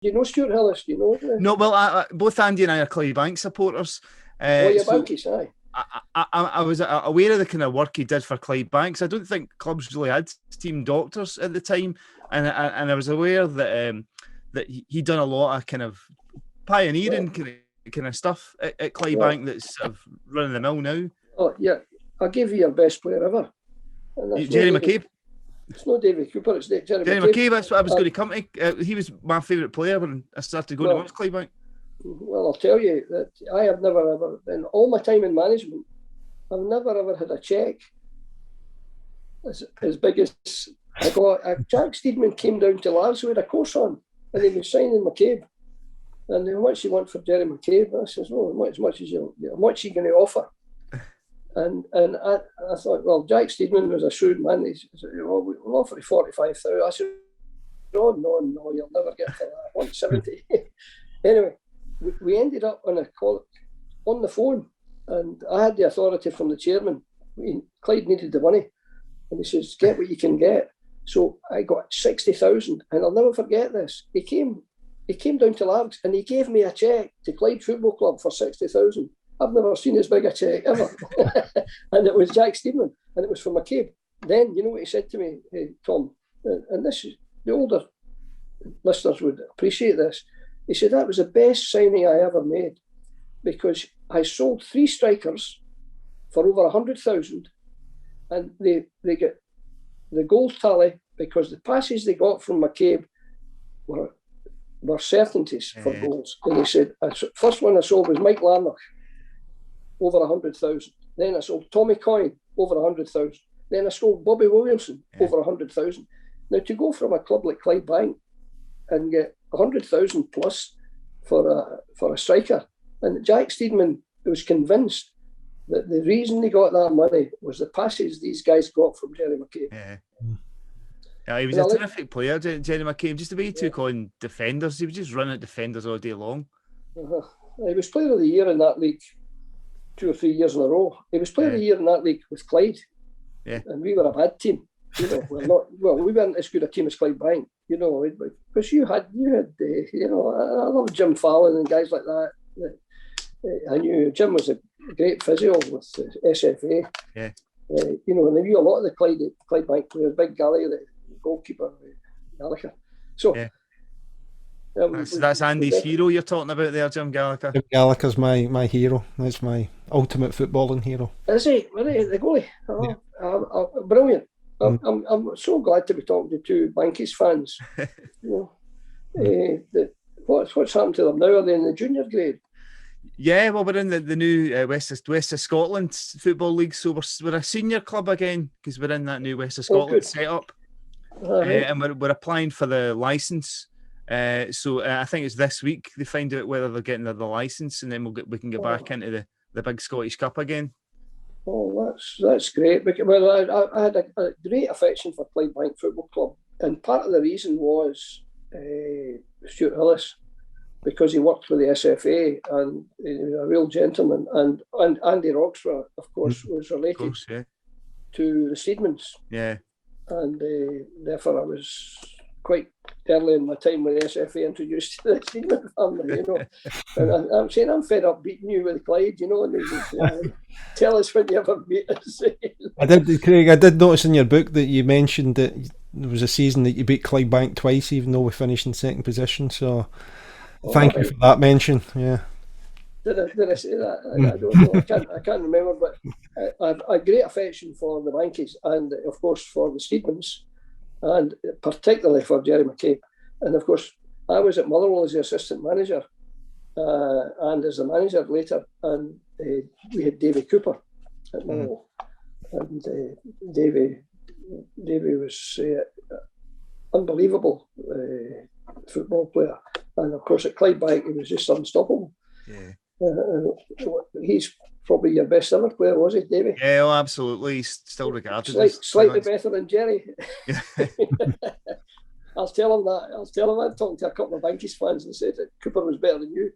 you know Stewart Hillis? Do you know him? No, well, both Andy and I are Clydebank supporters. You're Bankies, aye. I was aware of the kind of work he did for Clydebank. So I don't think clubs really had team doctors at the time, and I was aware that he'd done a lot of kind of pioneering kind of stuff at Clydebank that's sort of running the mill now. Oh yeah, I'll give you your best player ever. Gerry McCabe. It's not Davie Cooper, it's Gerry McCabe. That's what I was going to come to. He was my favourite player when I started going to watch Clydebank. Well, I'll tell you that I have never ever, in all my time in management, I've never ever had a cheque as big as I got. Jack Steedman came down to Lars with a course on, and he was signing McCabe. And how much you want for Gerry McCabe? I says, well, as much as you, how much are you going to offer? And I thought, well, Jack Steedman was a shrewd man. He said, well, we'll offer you 45,000. I said, no, you'll never get to that. 170. Anyway, we ended up on a call on the phone, and I had the authority from the chairman. Clyde needed the money, and he says, get what you can get. So I got 60,000, and I'll never forget this. He came down to Largs, and he gave me a cheque to Clyde Football Club for 60,000. I've never seen as big a cheque ever. And it was Jack Steedman, and it was for McCabe. Then, you know what he said to me, hey, Tom, and this is, the older listeners would appreciate this. He said, that was the best signing I ever made, because I sold 3 strikers for over 100,000, and they get the goal tally because the passes they got from McCabe were certainties for goals. And he said, first one I sold was Mike Larnock, over 100,000. Then I sold Tommy Coyne, over 100,000. Then I sold Bobby Williamson, over 100,000. Now, to go from a club like Clydebank and get 100,000 plus for a striker, and Jack Steedman was convinced that the reason they got that money was the passes these guys got from Gerry McCabe. Yeah, he was a terrific player, Gerry McCabe. Just the way he took on defenders, he would just run at defenders all day long. He was player of the year in that league 2 or 3 years in a row. He was player of the year in that league with Clyde. And we were a bad team. You know, we weren't as good a team as Clydebank. You know, because you had, you know, I love Jim Fallon and guys like that. I knew Jim was a great physio with SFA. You know, and I knew a lot of the Clydebank players. Big Galley, the goalkeeper, Gallagher. So that's Andy's hero you're talking about there, Jim Gallagher. Jim Gallagher's my hero. That's my ultimate footballing hero. Is he? Really? The goalie? Brilliant. I'm so glad to be talking to 2 Bankies fans. You know, what's happened to them now? Are they in the junior grade? Yeah, well, we're in the new West of Scotland Football League, so we're a senior club again because we're in that new West of Scotland setup, and we're applying for the licence. So I think it's this week they find out whether they're getting the licence, and then we can get back into the big Scottish Cup again. Oh, that's great. Well, I had a great affection for Clydebank Football Club, and part of the reason was Stewart Hillis, because he worked with the SFA and he was a real gentleman, and Andy Roxburgh, of course, was related to the Steedmans. And therefore I was quite early in my time with the SFA introduced to the Steedman family, you know. And I'm saying I'm fed up beating you with Clyde, you know, and they tell us when you ever beat us. Craig, I did notice in your book that you mentioned that there was a season that you beat Clydebank twice, even though we finished in second position, so thank you for that mention. Did I say that? I don't know. I can't remember, but I have a great affection for the Bankies and, of course, for the Steedmans, and particularly for Gerry McCabe. And, of course, I was at Motherwell as the assistant manager and as the manager later, and we had Davie Cooper at Motherwell. And Davie was unbelievable football player. And of course, at Clydebank, he was just unstoppable. He's probably your best ever player, was he, Davie? Yeah, absolutely. He's still regarded slightly better than Gerry. I'll tell him that. I've talked to a couple of Bankies fans and said that Cooper was better than you.